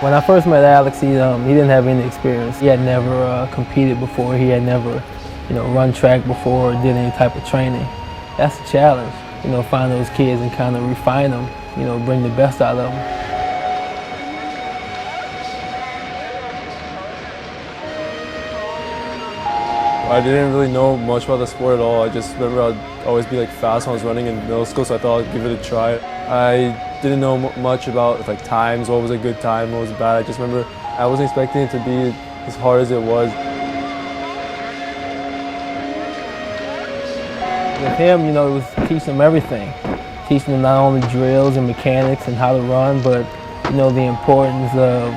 When I first met Alex, he didn't have any experience. He had never competed before. He had never, run track before or did any type of training. That's a challenge, find those kids and kind of refine them, bring the best out of them. I didn't really know much about the sport at all. I just remember I'd always be fast when I was running in middle school, so I thought I'd give it a try. I didn't know much about times, what was a good time, what was bad. I just remember I wasn't expecting it to be as hard as it was. With him, it was teaching him everything. Teaching him not only drills and mechanics and how to run, but the importance of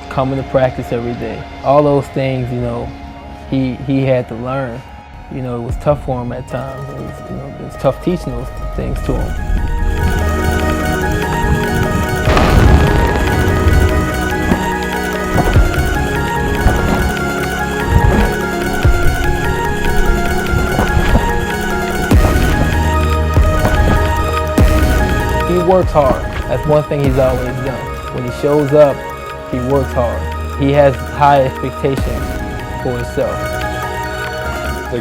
coming to practice every day. All those things, he had to learn. It was tough for him at times. It was tough teaching those things to him. He works hard. That's one thing he's always done. When he shows up, he works hard. He has high expectations for himself.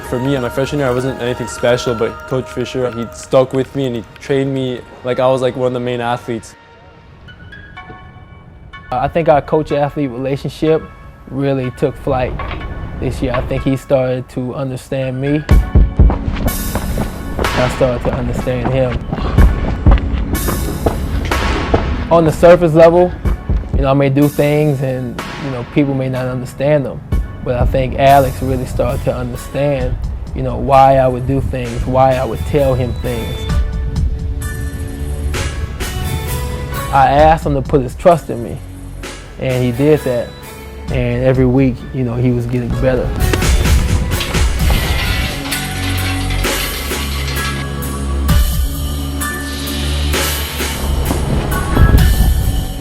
For me, in my freshman year, I wasn't anything special, but Coach Fisher, he stuck with me and he trained me like I was one of the main athletes. I think our coach-athlete relationship really took flight this year. I think he started to understand me. I started to understand him. On the surface level, I may do things and people may not understand them. But I think Alex really started to understand, why I would do things, why I would tell him things. I asked him to put his trust in me, and he did that. And every week, he was getting better.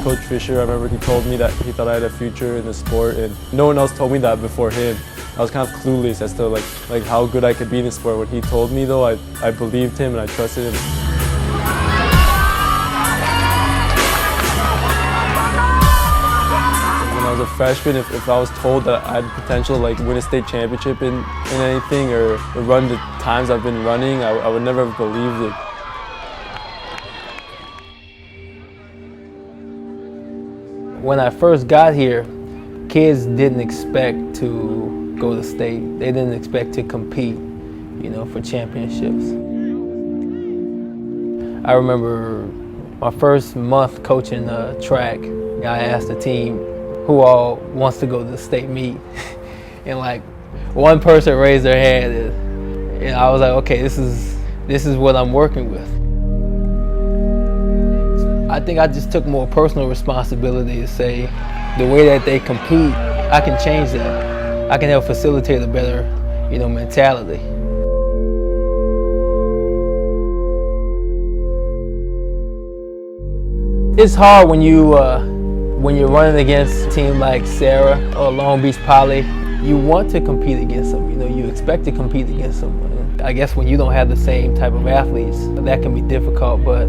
Coach Fisher, I remember he told me that he thought I had a future in the sport, and no one else told me that before him. I was kind of clueless as to how good I could be in the sport. When he told me though, I believed him and I trusted him. When I was a freshman, if I was told that I had potential to win a state championship in anything or run the times I've been running, I would never have believed it. When I first got here, kids didn't expect to go to state. They didn't expect to compete, for championships. I remember my first month coaching track, I asked the team who all wants to go to the state meet. And one person raised their hand and I was like, okay, this is what I'm working with. I think I just took more personal responsibility to say the way that they compete, I can change that. I can help facilitate a better, mentality. It's hard when you're running against a team like Sarah or Long Beach Poly. You want to compete against them. You expect to compete against them. I guess when you don't have the same type of athletes, that can be difficult. But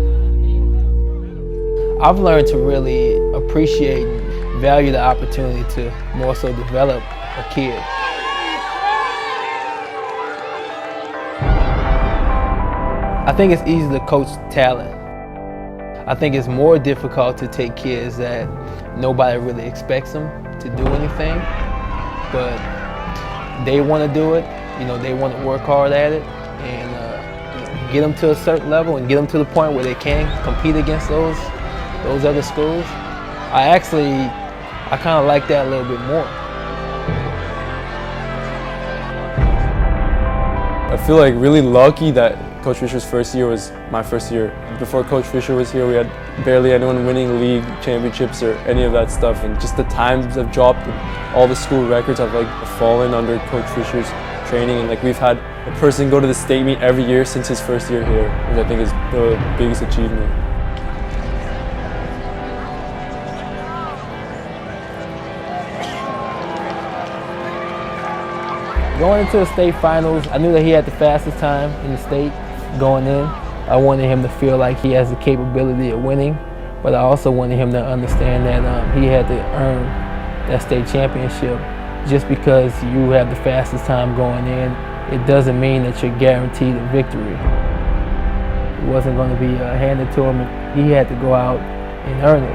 I've learned to really appreciate and value the opportunity to more so develop a kid. I think it's easy to coach talent. I think it's more difficult to take kids that nobody really expects them to do anything, but they want to do it, they want to work hard at it, and get them to a certain level and get them to the point where they can compete against those other schools. I kind of like that a little bit more. I feel really lucky that Coach Fisher's first year was my first year. Before Coach Fisher was here, we had barely anyone winning league championships or any of that stuff, and just the times have dropped and all the school records have fallen under Coach Fisher's training, and we've had a person go to the state meet every year since his first year here, which I think is the biggest achievement. Going into the state finals, I knew that he had the fastest time in the state going in. I wanted him to feel like he has the capability of winning, but I also wanted him to understand that he had to earn that state championship. Just because you have the fastest time going in, it doesn't mean that you're guaranteed a victory. It wasn't going to be handed to him. He had to go out and earn it.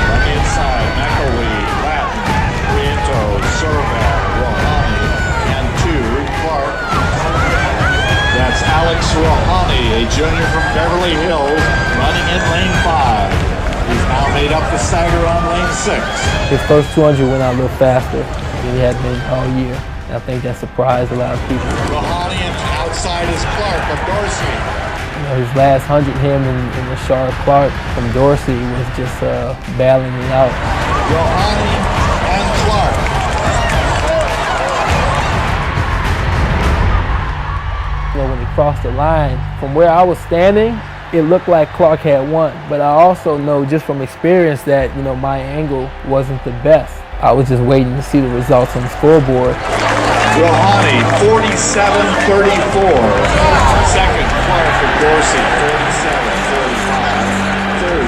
On the inside, McElwee, Latin, Prieto, Servat, Rohani, and 2, Clark. That's Alex Rohani, a junior from Beverly Hills, running in lane 5. He's now made up the stagger on lane 6. His first 200 went out a little faster than he had been all year. I think that surprised a lot of people. Rohani and outside is Clark of Dorsey. You know, his last 100, him and Rashard Clark from Dorsey was just battling it out. Rohani and Clark. You know, when he crossed the line, from where I was standing, it looked like Clark had won. But I also know just from experience that, you know, my angle wasn't the best. I was just waiting to see the results on the scoreboard. Rohani, 47-34. Second, Clark of Dorsey, 47-45. Third,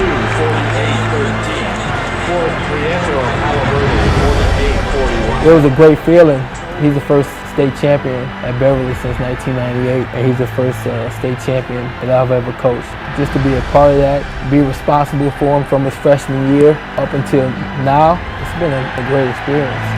22, 48-13. Fourth, Prieto of Halliburton, 48-41. It was a great feeling. He's the first state champion at Beverly since 1998, and he's the first state champion that I've ever coached. Just to be a part of that, be responsible for him from his freshman year up until now, it's been a great experience.